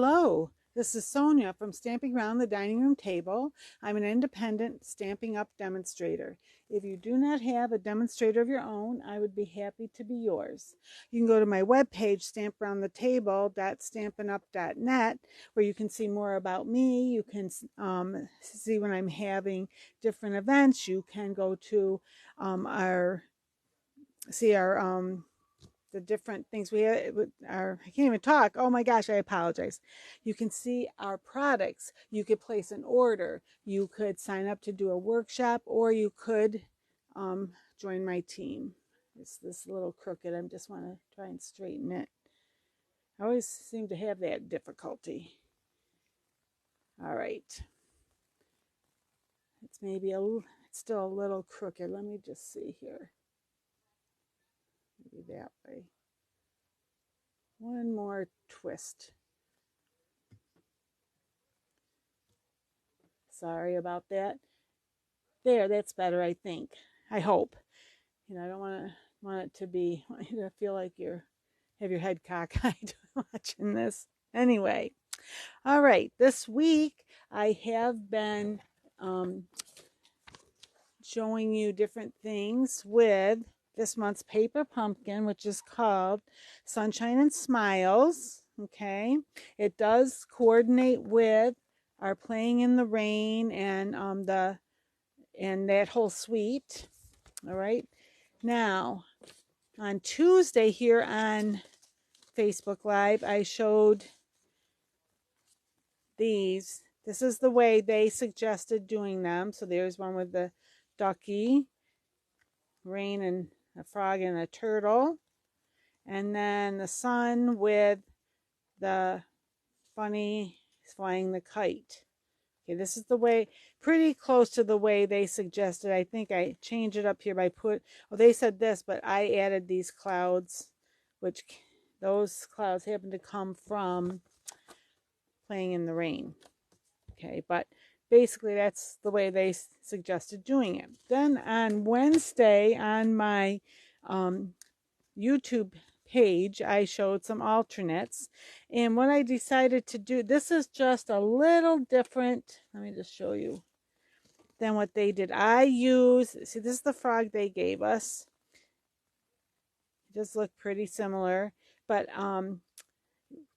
Hello, this is Sonia from Stamping Around the Dining Room Table. I'm an independent Stampin' Up demonstrator. If you do not have a demonstrator of your own, I would be happy to be yours. You can go to my webpage, stamparoundthetable.stampinup.net, where you can see more about me. You can see when I'm having different events. You can go to our the different things we have. I can't even talk. Oh my gosh, I apologize. You can see our products. You could place an order. You could sign up to do a workshop, or you could join my team. It's this little crooked. I just want to try and straighten it. I always seem to have that difficulty. All right. It's it's still a little crooked. Let me just see here. Maybe that way. One more twist. Sorry about that. There, that's better, I think. I hope. I don't want it to be, want you to feel like have your head cockeyed watching this. Anyway, all right. This week I have been showing you different things with this month's paper pumpkin, which is called Sunshine and Smiles. Okay, it does coordinate with our Playing in the Rain and that whole suite. All right, now on Tuesday here on Facebook Live, I showed these. This is the way they suggested doing them. So there's one with the ducky, rain, and a frog and a turtle, and then the sun with the bunny flying the kite. Okay, this is the way, pretty close to the way they suggested. I think I changed it up here by they said this, but I added these clouds, which those clouds happen to come from Playing in the Rain. Okay, but basically that's the way they suggested doing it. Then on Wednesday on my YouTube page, I showed some alternates. And what I decided to do, this is just a little different. Let me just show you than what they did. See, this is the frog they gave us. It does look pretty similar, but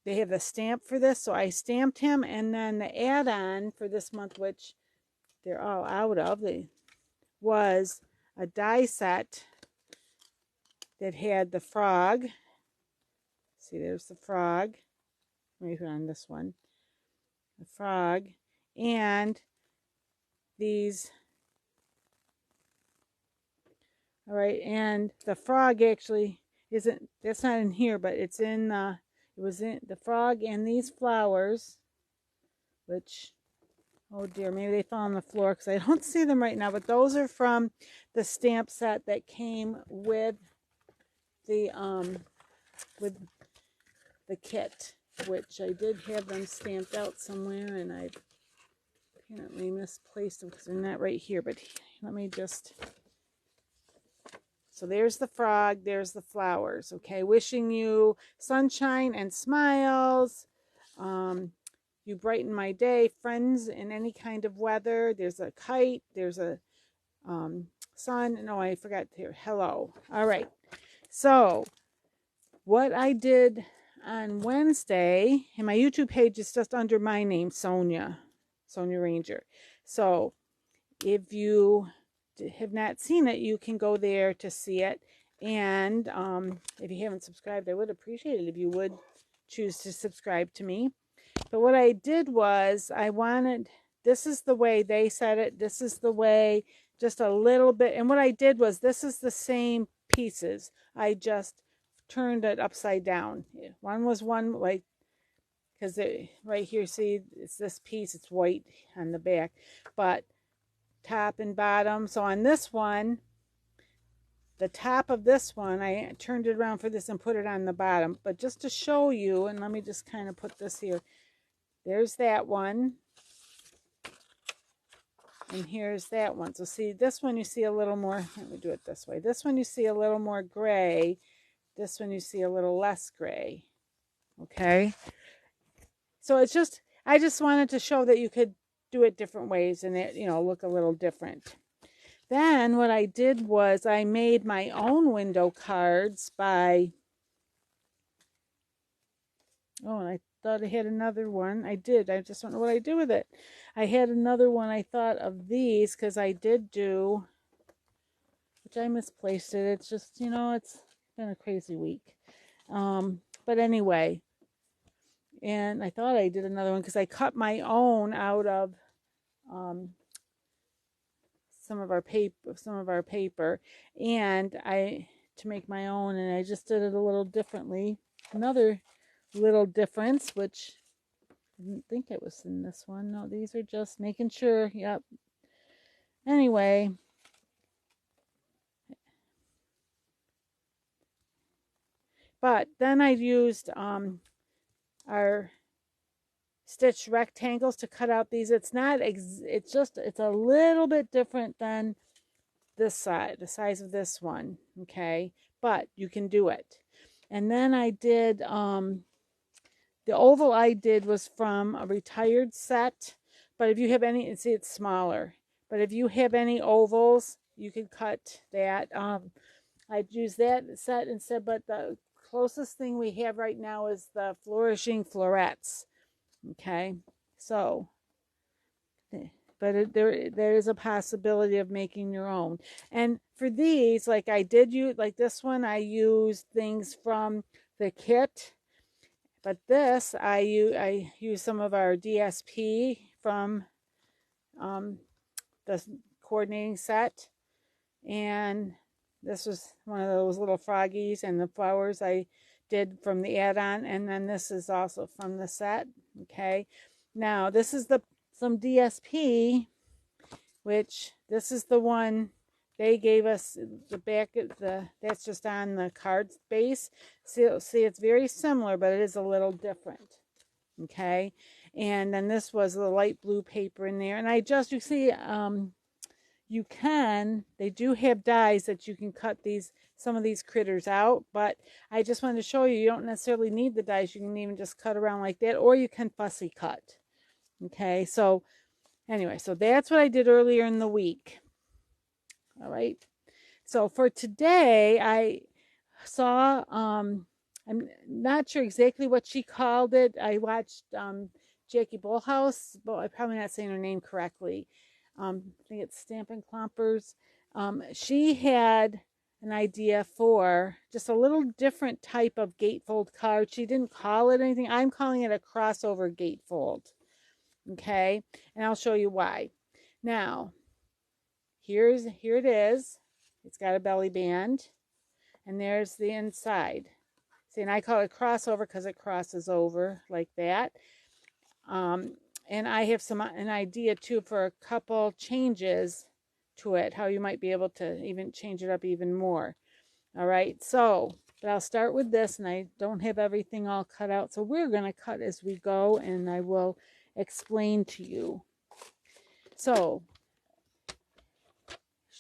they have the stamp for this, so I stamped him, and then the add-on for this month, which they're all out of, was a die set that had the frog. See, there's the frog. Let me put on this one. The frog, and these. All right, and the frog actually isn't, that's not in here, but it's in it was in the frog and these flowers, which, oh dear, maybe they fell on the floor because I don't see them right now, but those are from the stamp set that came with the kit, which I did have them stamped out somewhere, and I apparently misplaced them because they're not right here, but let me just... So there's the frog, there's the flowers, okay? Wishing you sunshine and smiles. You brighten my day, friends in any kind of weather. There's a kite, there's a sun. No, I forgot here. Hello. All right. So what I did on Wednesday, and my YouTube page is just under my name, Sonia Ranger. So if you have not seen it, you can go there to see it. And if you haven't subscribed, I would appreciate it if you would choose to subscribe to me. But what I did was this is the way they said it, this is the way, just a little bit. And what I did was, this is the same pieces, I just turned it upside down. One was one, like, because right here, see, it's this piece, it's white on the back, but top and bottom. So on this one, the top of this one, I turned it around for this and put it on the bottom. But just to show you, and let me just kind of put this here. There's that one. And here's that one. So see, this one you see a little more, let me do it this way. This one you see a little more gray. This one you see a little less gray. Okay? So it's just, I just wanted to show that you could do it different ways and it, look a little different. Then what I did was I made my own window cards by, oh, and I thought I had another one. I did. I just don't know what I do with it. I had another one. I thought of these because I did do, which I misplaced it. It's just, it's been a crazy week. But anyway, and I thought I did another one because I cut my own out of some of our paper, and to make my own, and I just did it a little differently. Another little difference, which I didn't think it was in this one. No, these are just making sure. Yep. Anyway, but then I used our stitch rectangles to cut out these. It's not, it's a little bit different than this side, the size of this one, okay? But you can do it. And then I did, the oval I did was from a retired set, but if you have any, see it's smaller, but if you have any ovals, you could cut that. I'd use that set instead, but the closest thing we have right now is the Flourishing Florets. Okay, so, but there is a possibility of making your own. And for these, like I did use, like this one, I used things from the kit. But this, I use some of our DSP from the coordinating set. And this was one of those little froggies, and the flowers I did from the add-on, and then this is also from the set. Okay, now this is some DSP, which this is the one they gave us. The back of that's just on the card base. See, it's very similar, but it is a little different. Okay, and then this was the light blue paper in there, and you see, they do have dies that you can cut some of these critters out, but I just wanted to show you don't necessarily need the dies. You can even just cut around like that, or you can fussy cut. Okay, so anyway, so that's what I did earlier in the week. All right, so for today, I saw, I'm not sure exactly what she called it. I watched Jackie Bolhuis, but I'm probably not saying her name correctly. I think it's Stampin' Clompers. She had an idea for just a little different type of gatefold card. She didn't call it anything. I'm calling it a crossover gatefold. Okay, and I'll show you why. Now, here it is. It's got a belly band, and there's the inside. See, and I call it crossover because it crosses over like that. And I have an idea too for a couple changes to it, how you might be able to even change it up even more. All right, so, but I'll start with this, and I don't have everything all cut out, so we're going to cut as we go, and I will explain to you. So,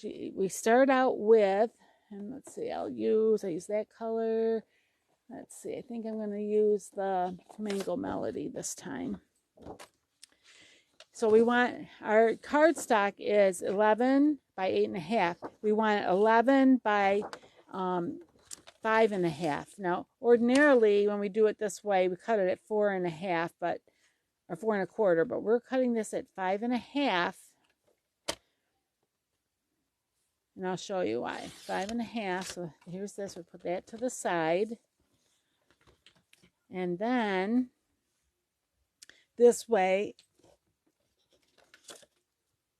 we start out with, and let's see, I use that color. Let's see, I think I'm going to use the Mango Melody this time. So we want, our cardstock is 11 by 8.5. We want 11 by 5.5. Now, ordinarily, when we do it this way, we cut it at 4.5, or 4.25, but we're cutting this at 5.5. And I'll show you why. 5.5. So here's this. We put that to the side. And then this way,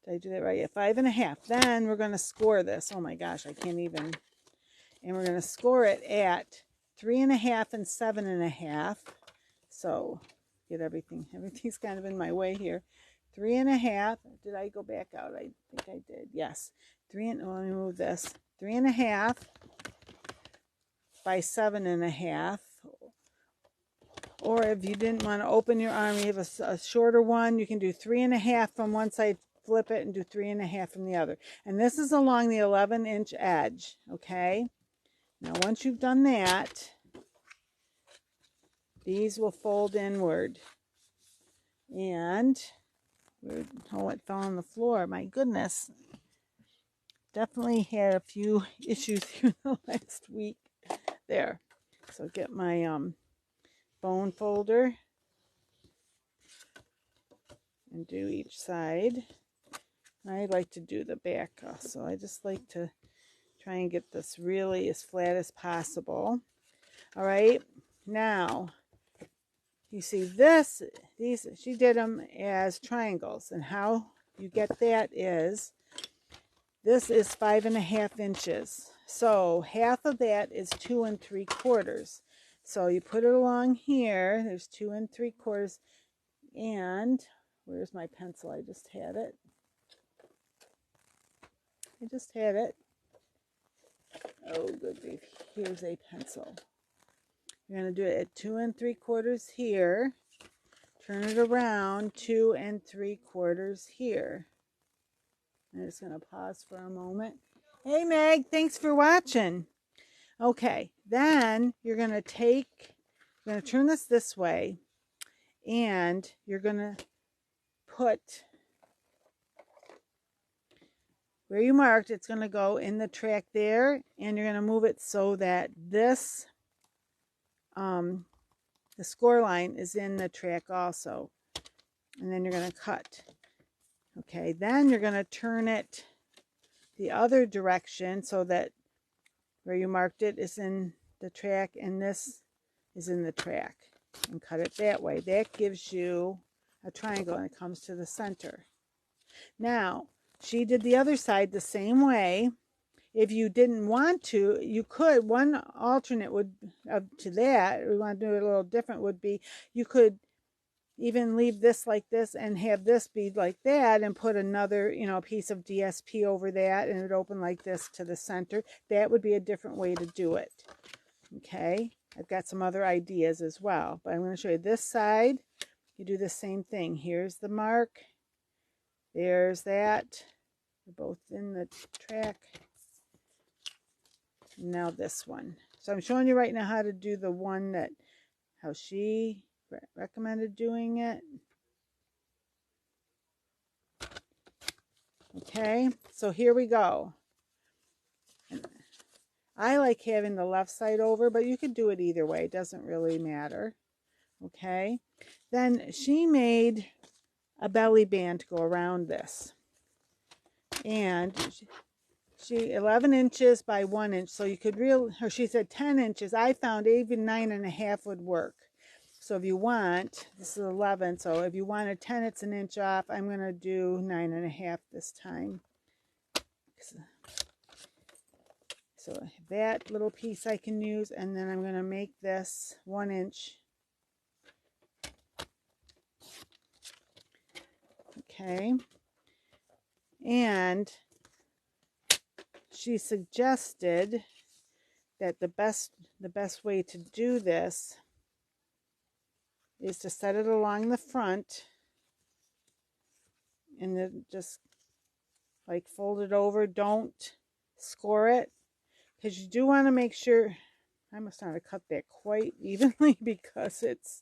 did I do that right? Yeah, 5.5. Then we're going to score this. Oh my gosh, I can't even. And we're going to score it at 3.5 and 7.5. So get everything. Everything's kind of in my way here. 3.5. Did I go back out? I think I did. Yes. Let me move this. 3.5 by 7.5. Or if you didn't want to open your arm, you have a shorter one, you can do 3.5 from one side, flip it, and do 3.5 from the other. And this is along the 11-inch edge, okay? Now, once you've done that, these will fold inward. And oh, it fell on the floor. My goodness. Definitely had a few issues here the last week. There. So get my bone folder and do each side. I like to do the back also. I just like to try and get this really as flat as possible. All right. Now, you see these, she did them as triangles. And how you get that is, this is 5.5 inches. So half of that is 2 3/4. So you put it along here. There's 2 3/4. And where's my pencil? I just had it. Oh, good grief. Here's a pencil. You're going to do it at 2 3/4 here. Turn it around 2 3/4 here. I'm just going to pause for a moment. Hey, Meg, thanks for watching. Okay, then you're going to turn this way, and you're going to put where you marked, it's going to go in the track there, and you're going to move it so that this, the score line is in the track also. And then you're going to cut. Okay, then you're going to turn it the other direction so that where you marked it is in the track and this is in the track. And cut it that way. That gives you a triangle and it comes to the center. Now, she did the other side the same way. If you didn't want to, you could. One alternate would to that, we want to do it a little different, would be you could even leave this like this and have this be like that and put another, piece of DSP over that and it would open like this to the center. That would be a different way to do it. Okay, I've got some other ideas as well, but I'm going to show you this side. You do the same thing. Here's the mark. There's that. They're both in the track. Now this one. So I'm showing you right now how to do the one that, how she recommended doing it. Okay, so here we go. I like having the left side over, but you could do it either way. It doesn't really matter. Okay, then she made a belly band to go around this. And she 11 inches by 1 inch, so you could or she said 10 inches. I found even 9.5 would work. So if you want, this is 11, so if you wanted 10, it's an inch off. I'm going to do 9.5 this time. So that little piece I can use, and then I'm going to make this 1 inch. Okay. And she suggested that the best way to do this is to set it along the front and then just like fold it over. Don't score it, because you do want to make sure. I must not have cut that quite evenly because it's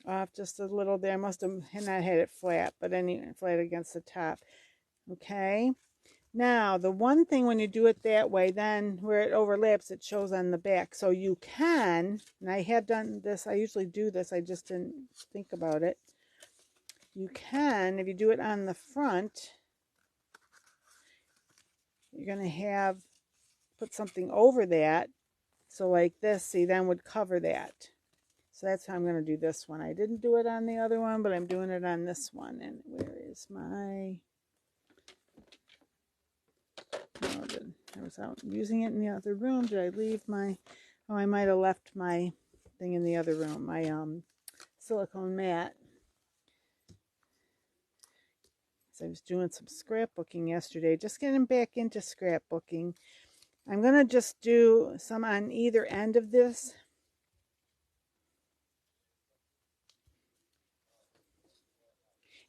off just a little there. I must have not had it flat, but anyway, flat against the top. Okay. Now, the one thing when you do it that way, then where it overlaps, it shows on the back. So you can, and I have done this, I usually do this, I just didn't think about it. You can, if you do it on the front, you're going to put something over that. So like this, see, then would cover that. So that's how I'm going to do this one. I didn't do it on the other one, but I'm doing it on this one. And where is my... I was out using it in the other room. Did I leave my... Oh, I might have left my thing in the other room. My silicone mat. So I was doing some scrapbooking yesterday. Just getting back into scrapbooking. I'm going to just do some on either end of this.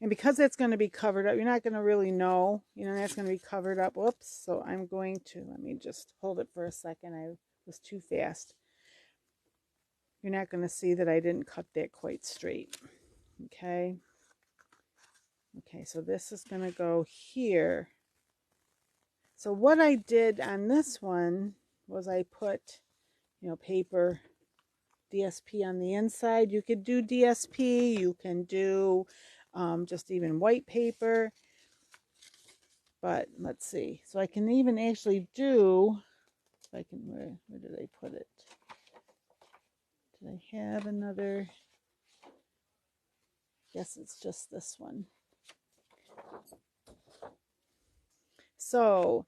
And because it's going to be covered up, you're not going to really know, that's going to be covered up. Whoops. So I'm going to, let me just hold it for a second. I was too fast. You're not going to see that I didn't cut that quite straight. Okay. Okay, so this is going to go here. So what I did on this one was I put, paper DSP on the inside. You could do DSP, you can do just even white paper. But let's see. So I can even actually do, if I can, where did I put it? Did I have another? Guess it's just this one. So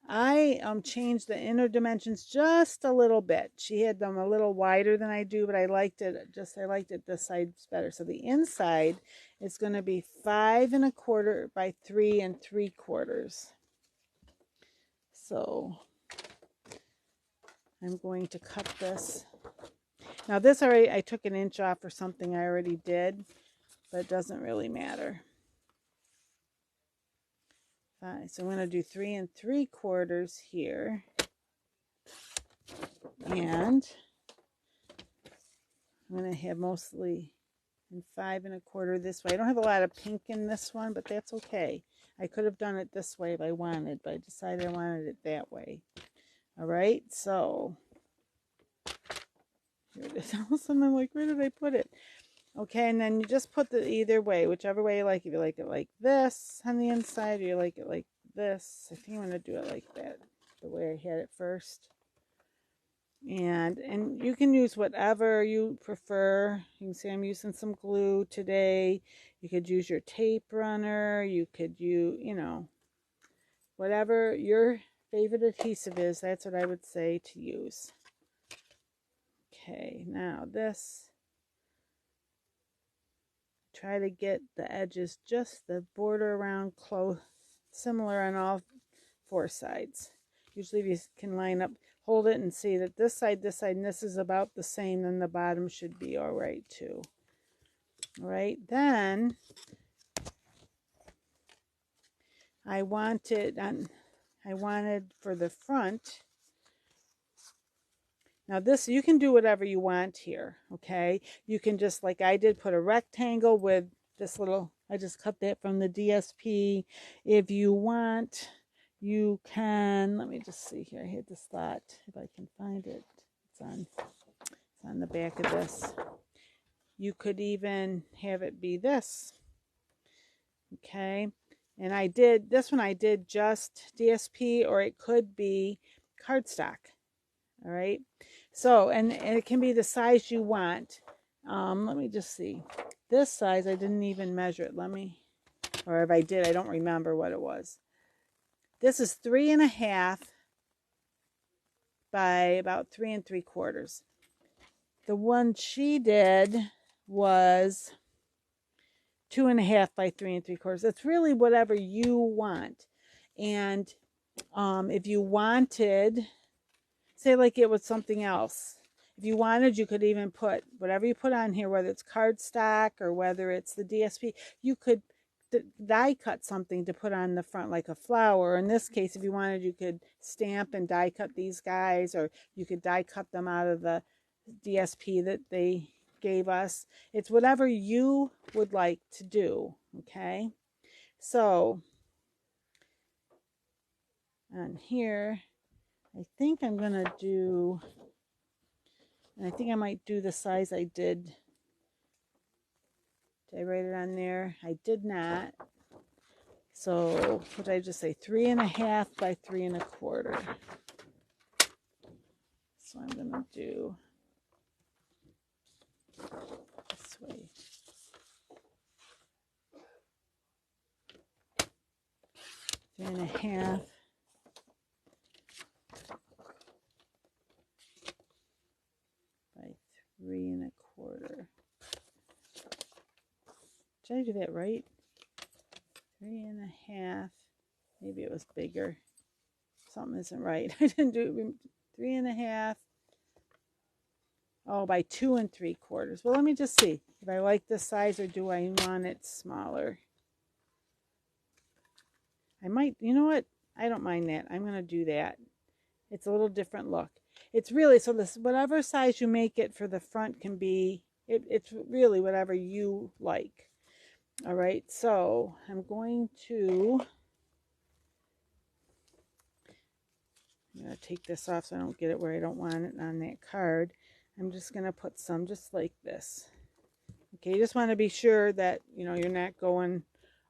I changed the inner dimensions just a little bit. She had them a little wider than I do, but I liked it this side better. So the inside is going to be 5 1/4 by 3 3/4. So I'm going to cut this. Now this already, I took an inch off or something I already did, but it doesn't really matter. So I'm going to do 3 3/4 here. And I'm going to have mostly in 5 1/4 this way. I don't have a lot of pink in this one, but that's okay. I could have done it this way if I wanted, but I decided I wanted it that way. All right, so here it is. All of a sudden I'm like, where did I put it? Okay, and then you just put the either way, whichever way you like. If you like it like this on the inside, or you like it like this. I think I'm going to do it like that, the way I had it first. And you can use whatever you prefer. You can see I'm using some glue today. You could use your tape runner. You could use, whatever your favorite adhesive is, that's what I would say to use. Okay, now this. Try to get the edges, just the border around close, similar on all 4 sides. Usually if you can line up, hold it and see that this side, and this is about the same, then the bottom should be all right too. All right, then I wanted for the front. Now this, you can do whatever you want here, okay? You can just, like I did, put a rectangle with this little, I just cut that from the DSP. If you want, you can, let me just see here, I had this thought, if I can find it. It's on the back of this. You could even have it be this, okay? And I did, this one I did just DSP, or it could be cardstock, all right? So, and it can be the size you want. Let me just see. This size, I didn't even measure it. Or if I did, I don't remember what it was. This is 3 1/2 by about 3 3/4. The one she did was 2 1/2 by 3 3/4. It's really whatever you want. And if you wanted, say like it was something else. If you wanted, you could even put whatever you put on here, whether it's cardstock or whether it's the DSP, you could die cut something to put on the front, like a flower. In this case, if you wanted, you could stamp and die cut these guys, or you could die cut them out of the DSP that they gave us. It's whatever you would like to do, okay? So on here, I think I'm going to do, and I think I might do the size I did. Did I write it on there? I did not. So what did I just say? 3 1/2 by 3 1/4. So I'm going to do this way. 3 1/2. By 3 1/4. Did I do that right? 3 1/2. Maybe it was bigger. Something isn't right. I didn't do it. 3 1/2. Oh, by 2 3/4. Well, let me just see if I like this size, or do I want it smaller. I might, you know what? I don't mind that. I'm going to do that. It's a little different look. It's really, so this, whatever size you make it for the front can be It's really whatever you like. All right, so I'm going to take this off so I don't get it where I don't want it on that card. I'm just going to put some just like this. Okay, you just want to be sure that, you're not going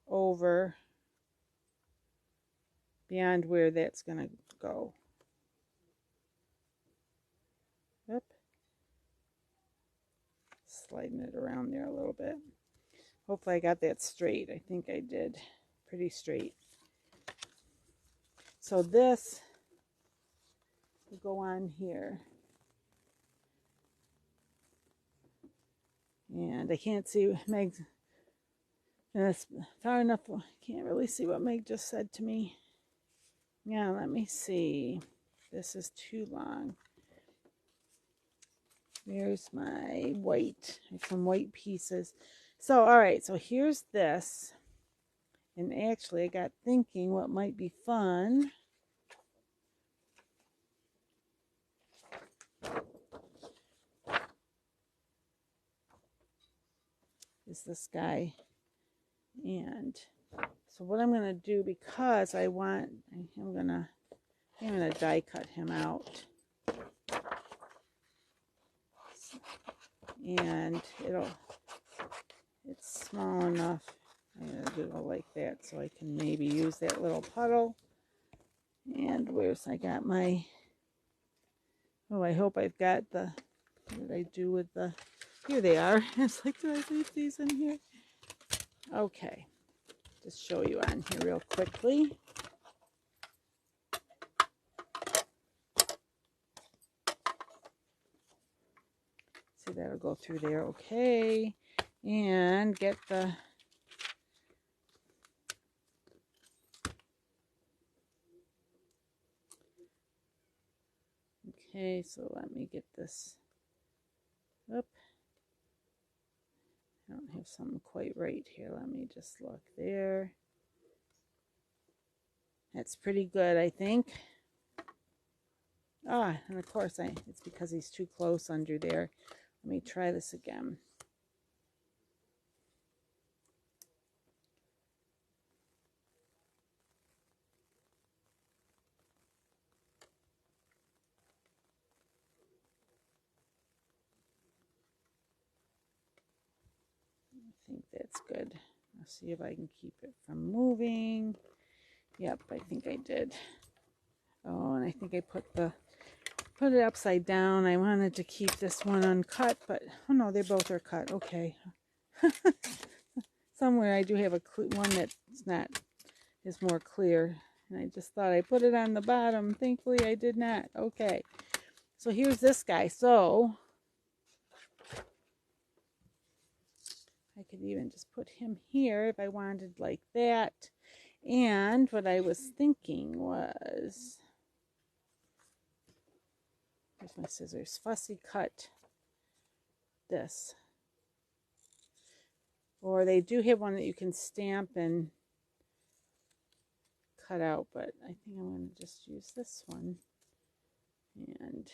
over beyond where that's going to go. Yep. Sliding it around there a little bit. Hopefully I got that straight. I think I did. Pretty straight. So this will go on here. And I can't see Meg's, and it's far enough, I can't really see what Meg just said to me. Yeah, let me see. This is too long. There's my white. I have some white pieces. So, all right, so here's this. And actually, I got thinking what might be fun. Is this guy. And so what I'm going to do, because I'm going to die cut him out. And it's small enough. I'm going to do it like that so I can maybe use that little puddle. And I got my, I hope I've got what did I do with here they are. It's like, do I leave these in here? Okay, just show you on here real quickly. See, that'll go through there, okay. And get the okay, so let me get this up. I don't have something quite right here. Let me just look there. That's pretty good, I think. Ah, and of course it's because he's too close under there. Let me try this again. I think that's good. I'll see if I can keep it from moving. Yep, I think I did. Oh, and I think I put it upside down. I wanted to keep this one uncut, but oh no, they both are cut. Okay. Somewhere I do have one that's is more clear, and I just thought I put it on the bottom. Thankfully, I did not. Okay. So here's this guy. So I could even just put him here if I wanted like that. And what I was thinking was, here's my scissors, fussy cut this. Or they do have one that you can stamp and cut out, but I think I'm going to just use this one. And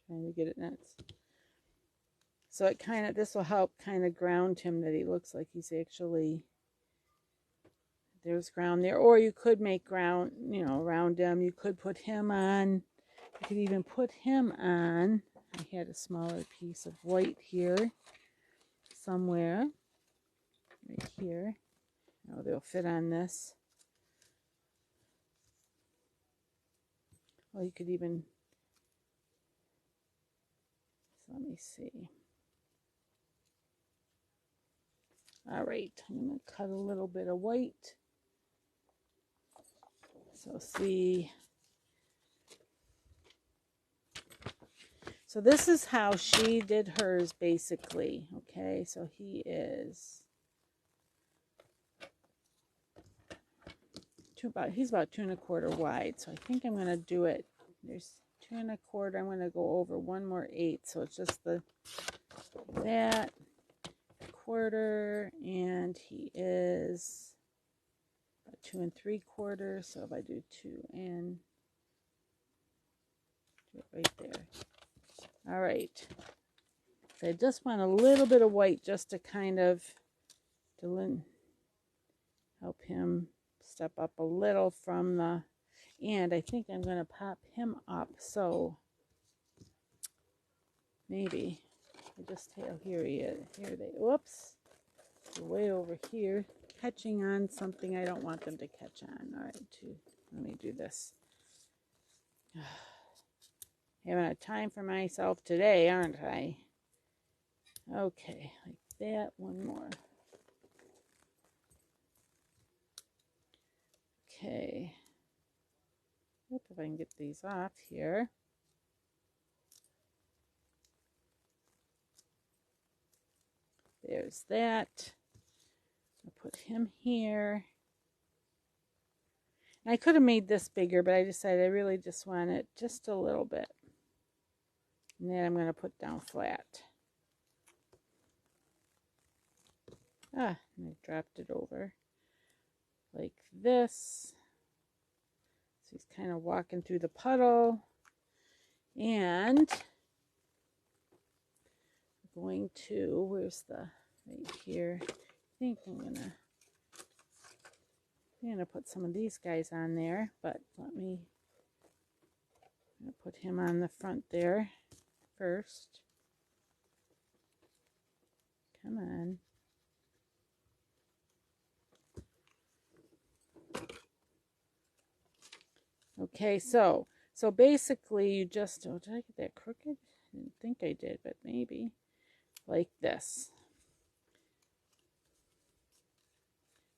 trying to get it nuts. So this will help kind of ground him, that he looks like he's actually, there's ground there. Or you could make ground, around him. You could put him on, you could even put him on. I had a smaller piece of white here somewhere, right here. Oh, they'll fit on this. Well, you could even, so let me see. All right, I'm going to cut a little bit of white. So see. So this is how she did hers basically. Okay, so he's about 2 1/4 wide. So I think I'm going to do it. There's 2 1/4. I'm going to go over 1 more 1/8. So it's just that 1/4, and he is about 2 3/4. So if I do 2 and do it right there. All right. So I just want a little bit of white just to kind of help him step up a little from the, and I think I'm going to pop him up. So maybe I just, here he is. Here they, whoops, they're way over here, catching on something I don't want them to catch on. All right, let me do this. Having a time for myself today, aren't I? Okay, like that. One more. Okay. If I can get these off here. There's that. I'll put him here. And I could have made this bigger, but I decided I really just want it just a little bit. And then I'm going to put down flat. And I dropped it over like this. So he's kind of walking through the puddle. And I'm going to, where's the, right here. I think I'm going to put some of these guys on there, but I'm going to put him on the front there first. Come on. Okay, so basically you just, oh, did I get that crooked? I didn't think I did, but maybe like this.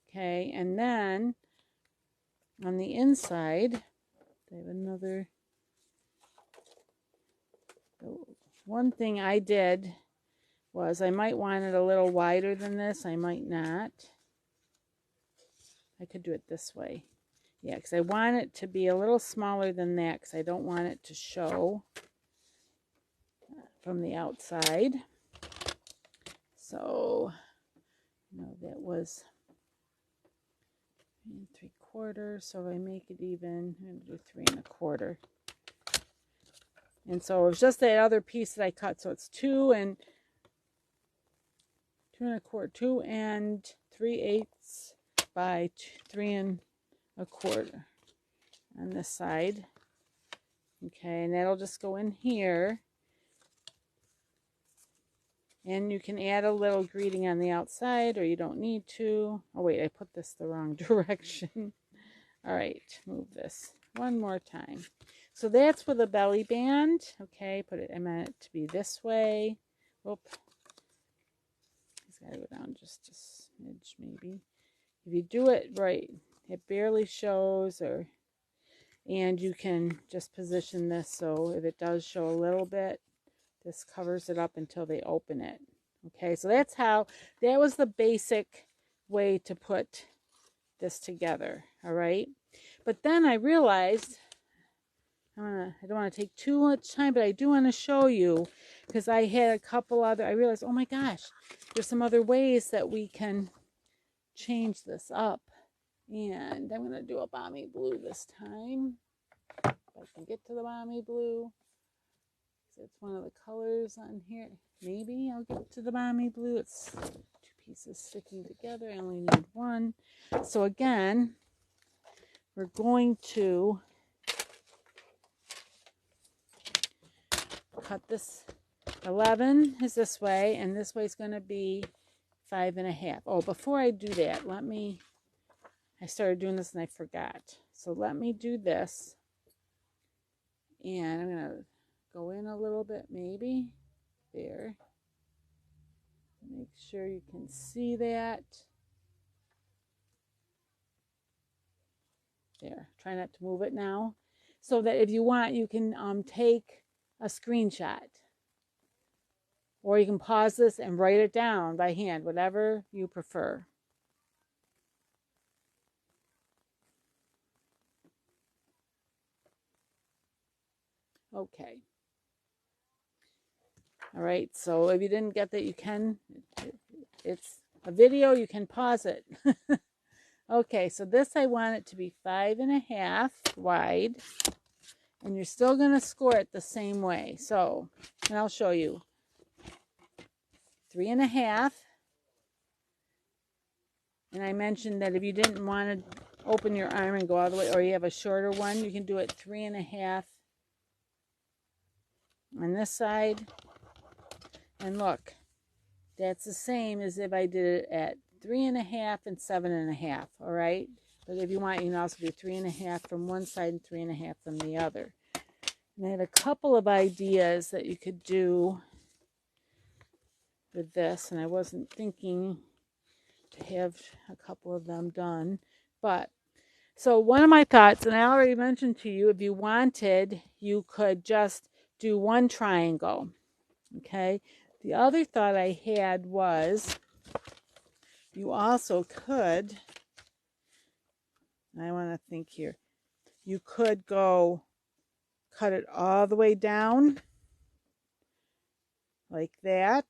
Okay, and then on the inside, I have another, one thing I did was I might want it a little wider than this, I might not. I could do it this way. Yeah, because I want it to be a little smaller than that because I don't want it to show from the outside. So, that was 3 3/4. So if I make it even, I'm going to do 3 1/4. And so it was just that other piece that I cut. So it's 2 and 2 3/8 by 3 1/4 on this side. Okay, and that'll just go in here. And you can add a little greeting on the outside, or you don't need to. Oh wait, I put this the wrong direction. All right, move this one more time. So that's with a belly band. Okay, I meant it to be this way. Whoop. He's got to go down just a smidge maybe. If you do it right, it barely shows, and you can just position this so if it does show a little bit, this covers it up until they open it. Okay, so that was the basic way to put this together. All right, but then I realized I don't want to take too much time, but I do want to show you because I had a couple other, I realized, oh my gosh, there's some other ways that we can change this up. And I'm going to do a balmy blue this time. If I can get to the balmy blue. It's one of the colors on here. Maybe I'll get to the balmy blue. It's 2 pieces sticking together. I only need 1. So again, we're going to cut this. 11 is this way, and this way is going to be 5 1/2. Oh, before I do that, I started doing this and I forgot. So let me do this. And I'm going to go in a little bit, maybe. There. Make sure you can see that. There. Try not to move it now. So that if you want, you can take a screenshot. Or you can pause this and write it down by hand, whatever you prefer. Okay. All right, so if you didn't get that, you can it's a video, you can pause it. Okay, so this I want it to be 5.5 wide, and you're still going to score it the same way. So, and I'll show you. 3.5. And I mentioned that if you didn't want to open your arm and go all the way, or you have a shorter one, you can do it 3.5 on this side. And look, that's the same as if I did it at 3.5 and 7.5, all right? But if you want, you can also do 3.5 from one side and 3.5 from the other. And I had a couple of ideas that you could do with this, and I wasn't thinking to have a couple of them done. But, so one of my thoughts, and I already mentioned to you, if you wanted, you could just do one triangle, okay? The other thought I had was, you also could, I want to think here, you could go cut it all the way down like that.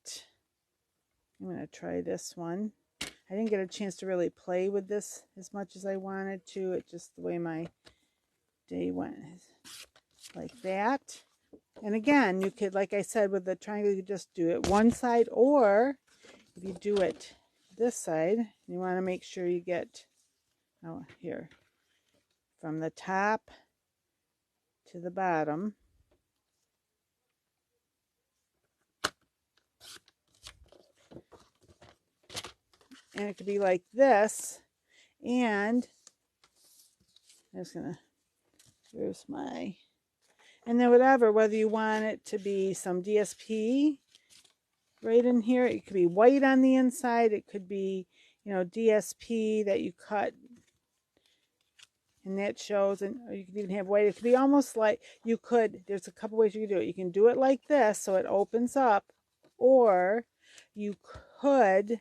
I'm going to try this one. I didn't get a chance to really play with this as much as I wanted to. It's just the way my day went, like that. And again, you could, like I said, with the triangle, you could just do it one side, or if you do it this side, you want to make sure you get, oh, here, from the top to the bottom. And it could be like this. And I'm just going to, here's my, and then whatever, whether you want it to be some DSP right in here, it could be white on the inside, it could be, you know, DSP that you cut, and that shows, and or you could even have white. It could be almost like, you could, there's a couple ways you can do it. You can do it like this, so it opens up, or you could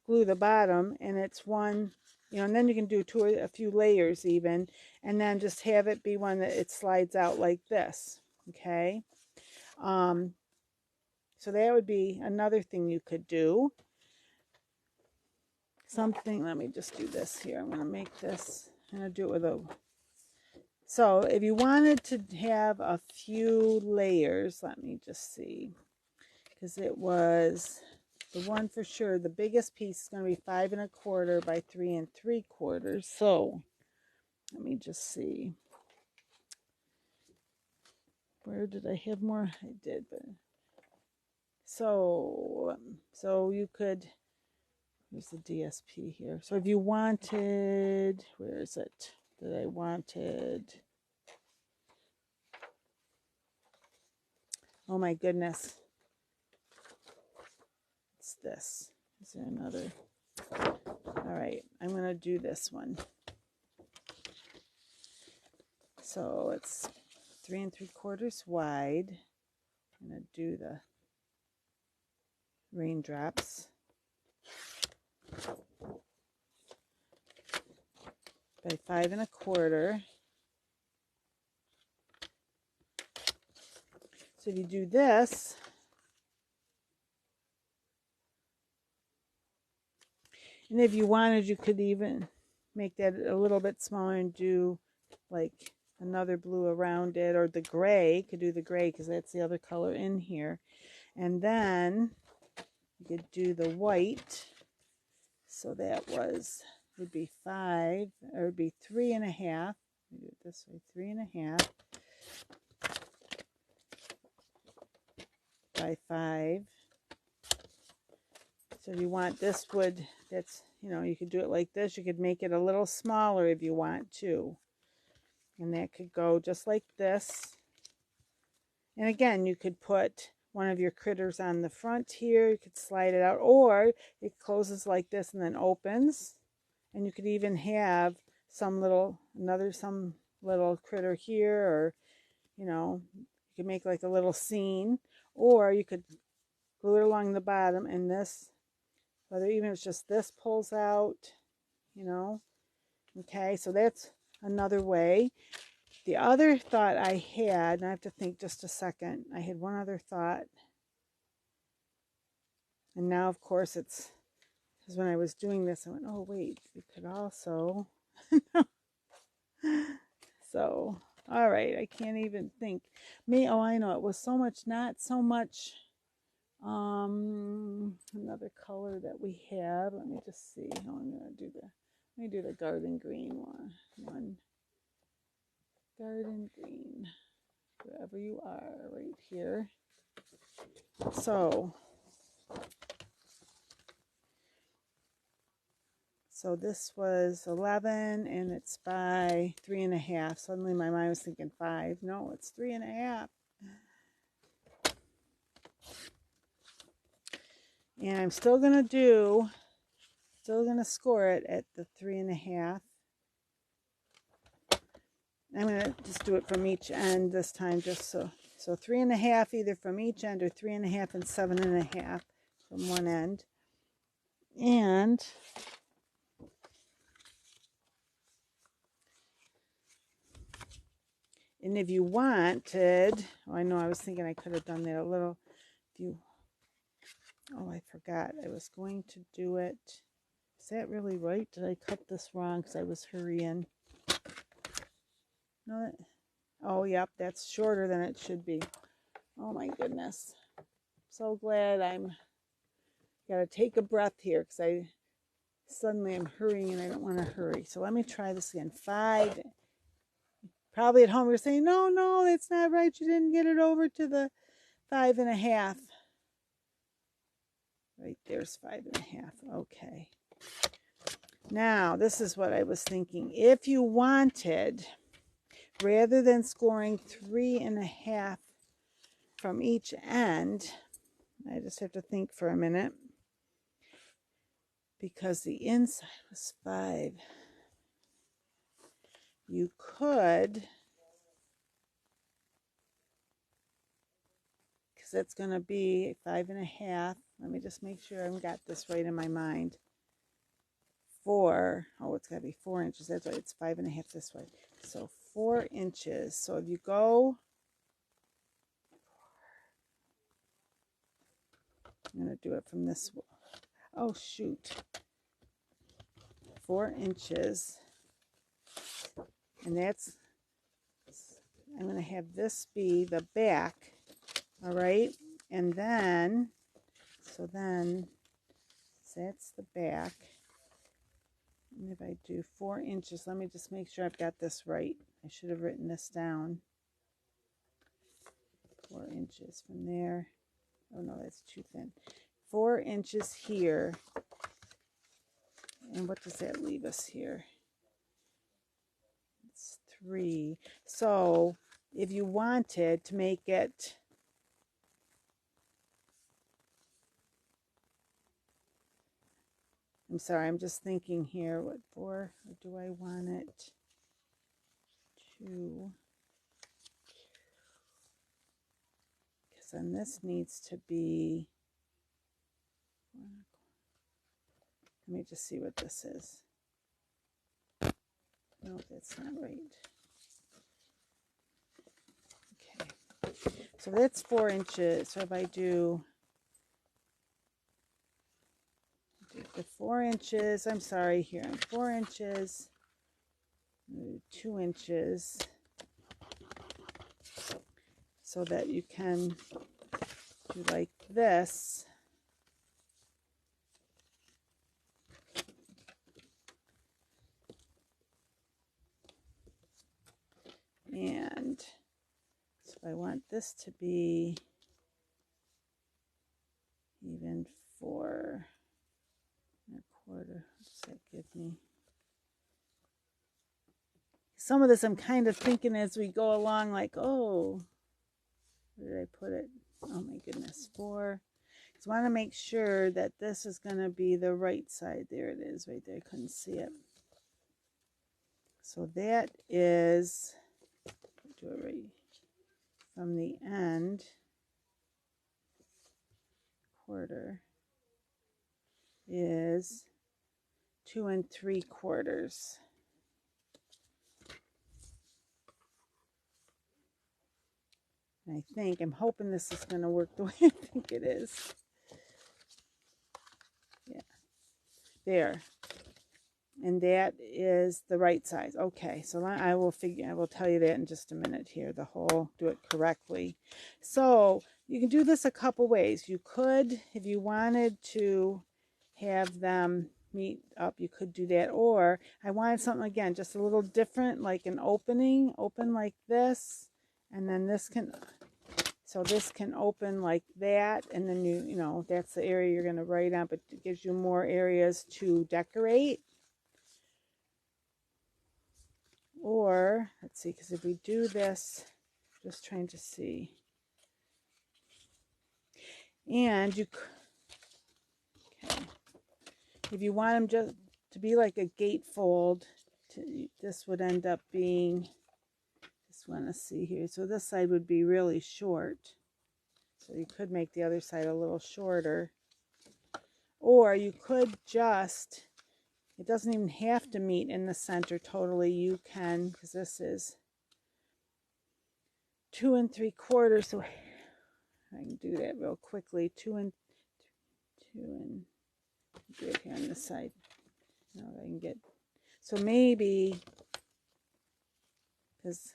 glue the bottom, and it's one, you know, and then you can do a few layers even, and then just have it be one that it slides out like this, okay? So that would be another thing you could do. Something, let me just do this here. I'm going to make this, I'm going to do it with a, so if you wanted to have a few layers, let me just see, because it was, the one for sure, the biggest piece is going to be 5.25 by 3 3/4. So let me just see. Where did I have more? I did, but so you could, here's the DSP here. So if you wanted, where is it that I wanted? Oh my goodness. It's this. Is there another? All right, I'm going to do this one. So it's 3 3/4 wide. I'm going to do the raindrops. By 5.25. So if you do this, and if you wanted, you could even make that a little bit smaller and do like another blue around it, or the gray. You could do the gray because that's the other color in here. And then you could do the white. So that would be 5, or it would be 3.5. Let me do it this way, 3.5 by 5. So if you want this wood, that's, you know, you could do it like this. You could make it a little smaller if you want to. And that could go just like this. And again, you could put one of your critters on the front here. You could slide it out, or it closes like this and then opens. And you could even have some little critter here, or, you know, you could make like a little scene, or you could glue it along the bottom, and this, whether even if it's just this pulls out, you know. Okay, so that's another way. The other thought I had, and I have to think just a second, I had one other thought. And now, of course, it's, because when I was doing this, I went, oh, wait, we could also, so, all right, I can't even think. Oh, I know, it was so much, not so much, another color that we have. Let me just see how I'm going to do the, let me do the garden green one. Garden green, wherever you are, right here. So this was 11 and it's by 3.5. Suddenly my mind was thinking 5. No, it's 3.5. And I'm still going to score it at the 3.5. I'm going to just do it from each end this time, just so 3.5 either from each end, or 3.5 and 7.5 from one end. And if you wanted, oh, I know, I was thinking I could have done that a little, oh, I forgot, I was going to do it. Is that really right? Did I cut this wrong because I was hurrying? No, oh, yep, that's shorter than it should be. Oh my goodness. So glad I'm gotta take a breath here, because I'm hurrying and I don't want to hurry. So let me try this again. 5. Probably at home you're saying, no, that's not right. You didn't get it over to the 5.5. Right there's 5.5. Okay. Now, this is what I was thinking. If you wanted, rather than scoring 3.5 from each end, I just have to think for a minute, because the inside was 5. You could, because that's going to be 5.5. Let me just make sure I've got this right in my mind. 4. Oh, it's got to be 4 inches. That's right. It's 5.5 this way. So 4 inches. So if you go, I'm going to do it from this. Oh, shoot. 4 inches. And that's, I'm going to have this be the back. All right. And then, so then that's the back. And if I do 4 inches, let me just make sure I've got this right. I should have written this down. 4 inches from there. Oh no, that's too thin. 4 inches here. And what does that leave us here? It's 3. So if you wanted to make it, I'm sorry, I'm just thinking here, what 4, or do I want it 2? Because then this needs to be, let me just see what this is. No, that's not right. Okay, so that's 4 inches. So if I do the 4 inches, I'm sorry, here, 4 inches, 2 inches, so that you can do like this. And so I want this to be even 4 1/4. What does that give me? Some of this I'm kind of thinking as we go along, like, oh, where did I put it? Oh my goodness, 4. So I want to make sure that this is going to be the right side. There it is, right there. I couldn't see it. So that is, do it right from the end, 1/4 is 2 3/4. I think, I'm hoping this is going to work the way I think it is. There. And that is the right size. Okay, so I will tell you that in just a minute here, do it correctly. So you can do this a couple ways. You could, if you wanted to have them meet up, you could do that. Or I wanted something, again, just a little different, like an open like this. And then this can open like that. And then you know, that's the area you're going to write on, but it gives you more areas to decorate. Or, let's see, because if we do this, just trying to see. And you, okay, if you want them just to be like a gatefold, this would end up being, just want to see here. So this side would be really short. So you could make the other side a little shorter. Or you could just, it doesn't even have to meet in the center totally. You can, because this is 2 3/4, so I can do that real quickly. 2 and do it here on this side. Now I can get, so maybe, because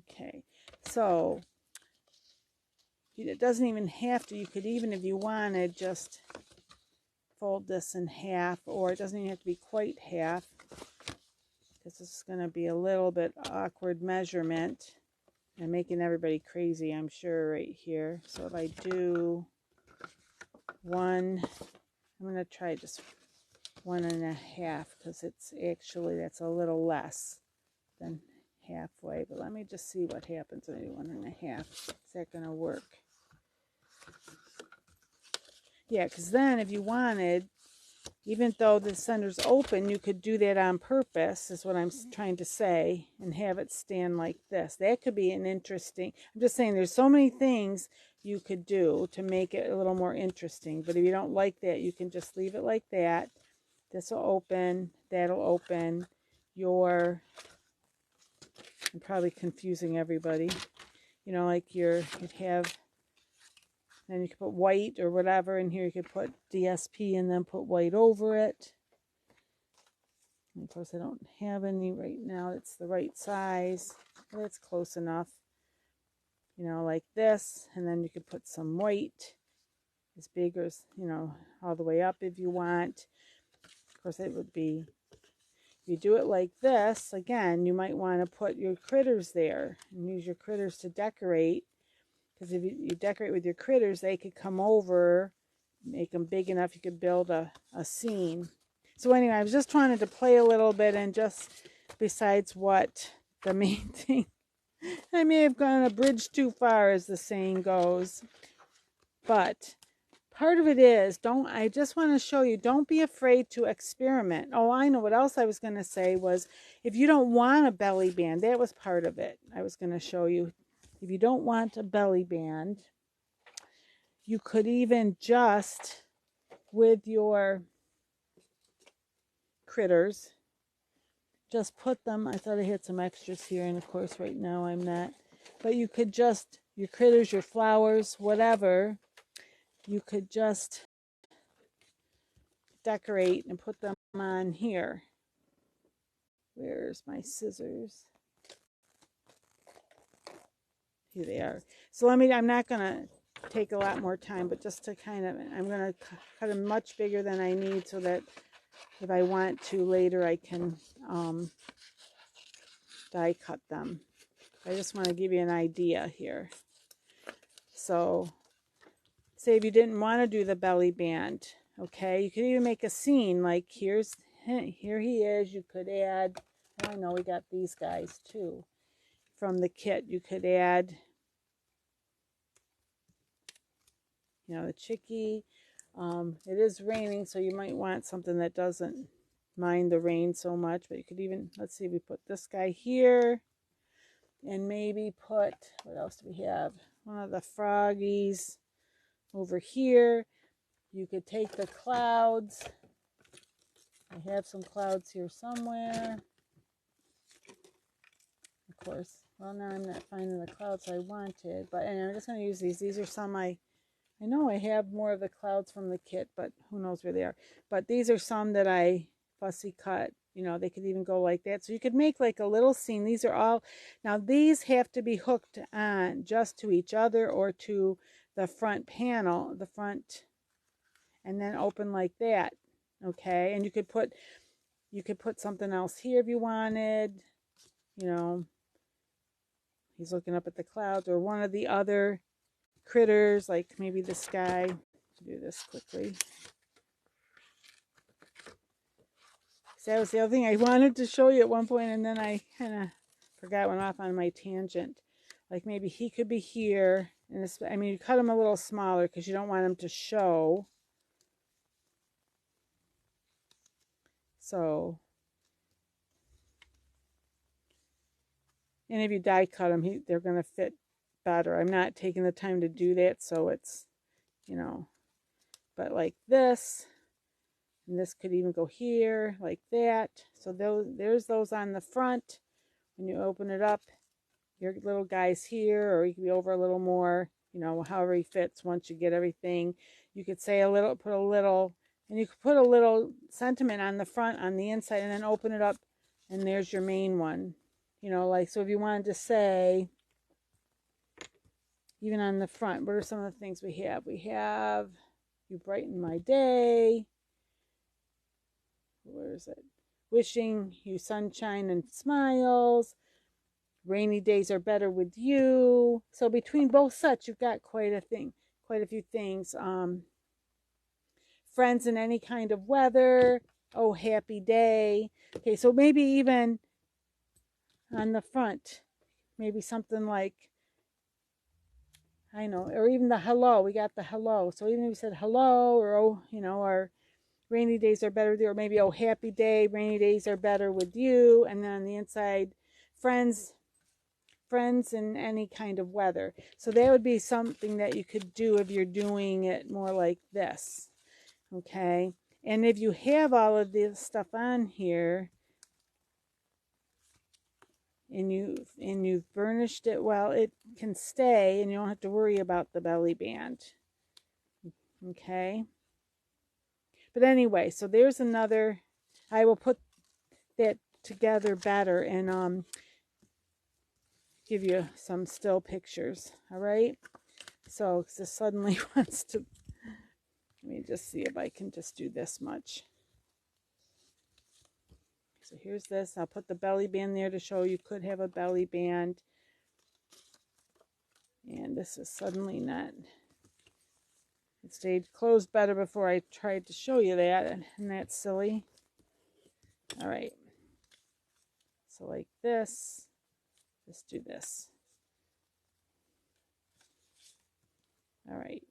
okay, so it doesn't even have to. You could even, if you wanted, just fold this in half, or it doesn't even have to be quite half, because this is going to be a little bit awkward measurement. I'm making everybody crazy, I'm sure, right here. So if I do 1, I'm going to try just 1 1/2, because it's actually, that's a little less than halfway. But let me just see what happens when I do 1 1/2. Is that going to work? Yeah, because then if you wanted, even though the center's open, you could do that on purpose, is what I'm trying to say, and have it stand like this. That could be an interesting, I'm just saying there's so many things you could do to make it a little more interesting. But if you don't like that, you can just leave it like that. This will open, that'll open. I'm probably confusing everybody. You know, like you'd have, then you could put white or whatever in here. You could put DSP and then put white over it. And of course, I don't have any right now. It's the right size. But it's close enough. You know, like this. And then you could put some white as big as, you know, all the way up if you want. Of course, it would be, if you do it like this, again, you might want to put your critters there and use your critters to decorate. Because if you decorate with your critters, they could come over, make them big enough, you could build a scene. So anyway, I was just trying to play a little bit, and just besides what the main thing, I may have gone a bridge too far, as the saying goes. But part of it is, I just want to show you, don't be afraid to experiment. Oh, I know what else I was going to say was, if you don't want a belly band, that was part of it. I was going to show you. If you don't want a belly band, you could even just, with your critters, just put them, I thought I had some extras here, and of course right now I'm not, but you could just, your critters, your flowers, whatever, you could just decorate and put them on here. Where's my scissors? Here they are. So I'm not going to take a lot more time, but just to kind of, I'm going to cut them much bigger than I need, so that if I want to later, I can die cut them. I just want to give you an idea here. So say if you didn't want to do the belly band, okay, you could even make a scene, like here he is. You could add, oh, I know we got these guys too from the kit. You could add, you know, the chickie. It is raining, so you might want something that doesn't mind the rain so much. But you could even, let's see, we put this guy here, and maybe put, what else do we have? One of the froggies over here. You could take the clouds. I have some clouds here somewhere. Of course, Well, now I'm not finding the clouds I wanted, but anyway, I'm just going to use these. These are some I know I have more of the clouds from the kit, but who knows where they are. But these are some that I fussy cut. You know, they could even go like that. So you could make like a little scene. These are all, now these have to be hooked on just to each other or to the front panel, the front, and then open like that. Okay, and you could put something else here if you wanted. You know, he's looking up at the clouds, or one of the other critters, like maybe this guy. Do this quickly. So that was the other thing I wanted to show you at one point, and then I kind of forgot, went off on my tangent. Like maybe he could be here, and this, I mean, you cut him a little smaller because you don't want him to show. So, and if you die cut them, they're going to fit better. I'm not taking the time to do that, so it's, you know, but like this, and this could even go here, like that. So there's those on the front. When you open it up, your little guy's here, or you can be over a little more, you know, however he fits once you get everything. You could say a little, put a little, and you could put a little sentiment on the front, on the inside, and then open it up, and there's your main one. You know, like, so if you wanted to say, even on the front, what are some of the things we have? We have, you brighten my day. Where is it? Wishing you sunshine and smiles. Rainy days are better with you. So between both sets, you've got quite a few things. Friends in any kind of weather. Oh, happy day. Okay, so maybe even on the front, maybe something like, I know, or even the hello. We got the hello. So even if we said hello, or, oh, you know, or rainy days are better with you, or maybe, oh, happy day, rainy days are better with you. And then on the inside, friends in any kind of weather. So that would be something that you could do if you're doing it more like this. Okay. And if you have all of this stuff on here, and you've burnished it well, it can stay, and you don't have to worry about the belly band. Okay. But anyway, so there's another. I will put that together better and give you some still pictures. All right. So this suddenly wants to. Let me just see if I can just do this much. So here's this. I'll put the belly band there to show you could have a belly band. And this is suddenly not. It stayed closed better before I tried to show you that, and that's silly. All right. So like this. Let's do this. All right.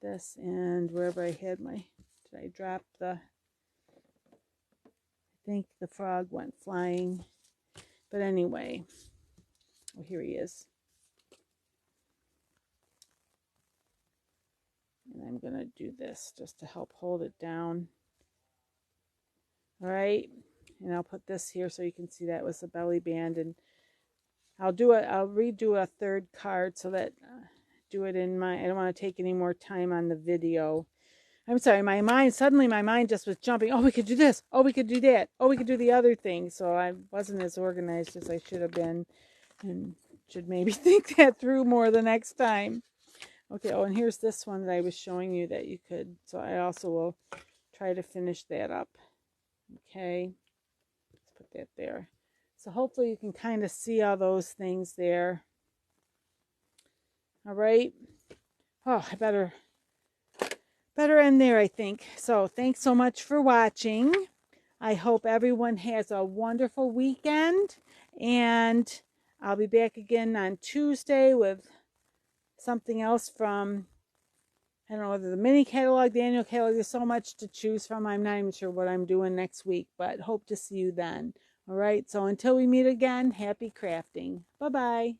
This, and wherever I had my, did I drop the, I think the frog went flying. But anyway, oh, here he is. And I'm going to do this just to help hold it down. All right. And I'll put this here so you can see that was the belly band. And I'll redo a third card so that, do it in my, I don't want to take any more time on the video. I'm sorry, suddenly my mind just was jumping. Oh, we could do this. Oh, we could do that. Oh, we could do the other thing. So I wasn't as organized as I should have been, and should maybe think that through more the next time. Okay, oh, and here's this one that I was showing you that you could, so I also will try to finish that up. Okay, let's put that there. So hopefully you can kind of see all those things there. All right. Oh, I better end there, I think. So thanks so much for watching. I hope everyone has a wonderful weekend, and I'll be back again on Tuesday with something else from, I don't know whether the mini catalog, the annual catalog. There's so much to choose from. I'm not even sure what I'm doing next week, but hope to see you then. All right. So until we meet again, happy crafting. Bye-bye.